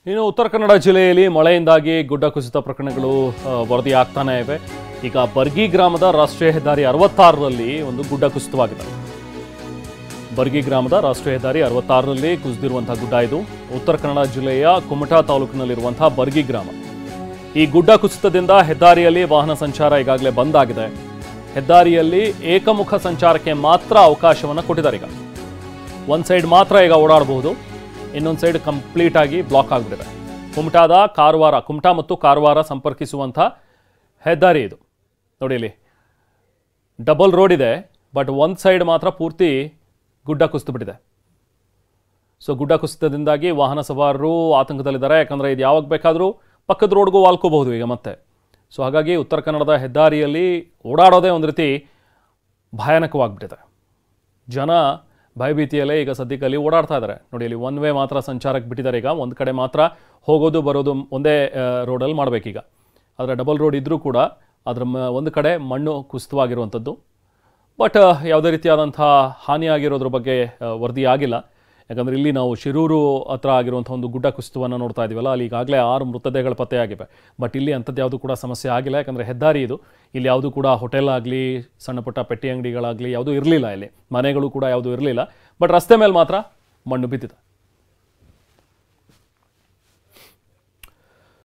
ಇನ್ನು ಉತ್ತರ ಕನ್ನಡ ಜಿಲ್ಲೆಯಲ್ಲಿ ಮಳೆಯಿಂದಾಗಿ ಗುಡ್ಡ ಕುಸಿತ ಪ್ರಕರಣಗಳು ವರದಿಯಾಗ್ತಾನೆ ಇವೆ. ಈಗ ಬರ್ಗಿ ಗ್ರಾಮದ ರಾಷ್ಟ್ರೀಯ ಹೆದ್ದಾರಿ 66ರಲ್ಲಿ ಒಂದು ಗುಡ್ಡ ಕುಸಿತವಾಗಿದೆ. ಬರ್ಗಿ ಗ್ರಾಮದ ರಾಷ್ಟ್ರೀಯ ಹೆದ್ದಾರಿ 66ರಲ್ಲಿ ಕುಸಿದಿರುವಂತಹ ಗುಡ್ಡ ಇದು. ಉತ್ತರ ಕನ್ನಡ ಜಿಲ್ಲೆಯ ಕುಮಟಾ ತಾಲೂಕಿನಲ್ಲಿರುವಂತಹ ಬರ್ಗಿ ಗ್ರಾಮ. ಈ ಗುಡ್ಡ ಕುಸಿತದಿಂದ ಹೆದ್ದಾರಿಯಲ್ಲಿ ವಾಹನ ಸಂಚಾರ ಈಗಾಗಲೇ ಬಂದ್ ಆಗಿದೆ. ಹೆದ್ದಾರಿಯಲ್ಲಿ ಏಕಮುಖ ಸಂಚಾರಕ್ಕೆ ಮಾತ್ರ ಅವಕಾಶವನ್ನು ಕೊಟ್ಟಿದ್ದಾರೆ. ಈಗ ಒಂದು ಸೈಡ್ ಮಾತ್ರ ಈಗ ಓಡಾಡಬಹುದು, ಇನ್ನೊಂದು ಸೈಡ್ ಕಂಪ್ಲೀಟ್ ಆಗಿ ಬ್ಲಾಕ್ ಆಗಿಬಿಟ್ಟಿದೆ. ಕುಮಟಾ ಮತ್ತು ಕಾರವಾರ ಸಂಪರ್ಕಿಸುವಂಥ ಹೆದ್ದಾರಿ ಇದು. ನೋಡಿ, ಇಲ್ಲಿ ಡಬಲ್ ರೋಡ್ ಇದೆ, ಬಟ್ ಒಂದು ಸೈಡ್ ಮಾತ್ರ ಪೂರ್ತಿ ಗುಡ್ಡ ಕುಸಿದು ಬಿಟ್ಟಿದೆ. ಸೊ ಗುಡ್ಡ ಕುಸಿತದಿಂದಾಗಿ ವಾಹನ ಸವಾರರು ಆತಂಕದಲ್ಲಿದ್ದಾರೆ. ಯಾಕಂದರೆ ಇದು ಯಾವಾಗ ಬೇಕಾದರೂ ಪಕ್ಕದ ರೋಡ್ಗೂ ವಾಲ್ಕೋಬಹುದು ಈಗ ಮತ್ತೆ. ಸೊ ಹಾಗಾಗಿ ಉತ್ತರ ಕನ್ನಡದ ಹೆದ್ದಾರಿಯಲ್ಲಿ ಓಡಾಡೋದೇ ಒಂದು ರೀತಿ ಭಯಾನಕವಾಗಿಬಿಟ್ಟಿದೆ. ಜನ ಭಯಭೀತಿಯಲ್ಲೇ ಈಗ ಸದ್ಯಕ್ಕಲ್ಲಿ ಓಡಾಡ್ತಾ ಇದ್ದಾರೆ. ನೋಡಿ, ಇಲ್ಲಿ ಒನ್ ವೇ ಮಾತ್ರ ಸಂಚಾರಕ್ಕೆ ಬಿಟ್ಟಿದ್ದಾರೆ. ಈಗ ಒಂದು ಕಡೆ ಮಾತ್ರ ಹೋಗೋದು ಬರೋದು ಒಂದೇ ರೋಡಲ್ಲಿ ಮಾಡಬೇಕೀಗ. ಆದರೆ ಡಬಲ್ ರೋಡ್ ಇದ್ದರೂ ಕೂಡ ಅದರ ಒಂದು ಕಡೆ ಮಣ್ಣು ಕುಸಿತವಾಗಿರುವಂಥದ್ದು. ಬಟ್ ಯಾವುದೇ ರೀತಿಯಾದಂಥ ಹಾನಿಯಾಗಿರೋದ್ರ ಬಗ್ಗೆ ವರದಿ ಆಗಿಲ್ಲ. ಯಾಕಂದರೆ ಇಲ್ಲಿ ನಾವು ಶಿರೂರು ಹತ್ರ ಆಗಿರುವಂಥ ಒಂದು ಗುಡ್ಡ ಕುಸಿತವನ್ನು ನೋಡ್ತಾ ಇದ್ದೀವಲ್ಲ, ಅಲ್ಲಿ ಈಗಾಗಲೇ 6 ಮೃತದೇಹಗಳು ಪತ್ತೆಯಾಗಿವೆ. ಬಟ್ ಇಲ್ಲಿ ಅಂಥದ್ದು ಯಾವುದು ಕೂಡ ಸಮಸ್ಯೆ ಆಗಿಲ್ಲ. ಯಾಕಂದರೆ ಹೆದ್ದಾರಿ ಇದು, ಇಲ್ಲಿ ಯಾವುದೂ ಕೂಡ ಹೋಟೆಲ್ ಆಗಲಿ ಸಣ್ಣ ಪುಟ್ಟ ಪೆಟ್ಟಿ ಅಂಗಡಿಗಳಾಗಲಿ ಯಾವುದೂ ಇರಲಿಲ್ಲ. ಇಲ್ಲಿ ಮನೆಗಳು ಕೂಡ ಯಾವುದೂ ಇರಲಿಲ್ಲ. ಬಟ್ ರಸ್ತೆ ಮೇಲೆ ಮಾತ್ರ ಮಣ್ಣು ಬಿದ್ದಿದೆ.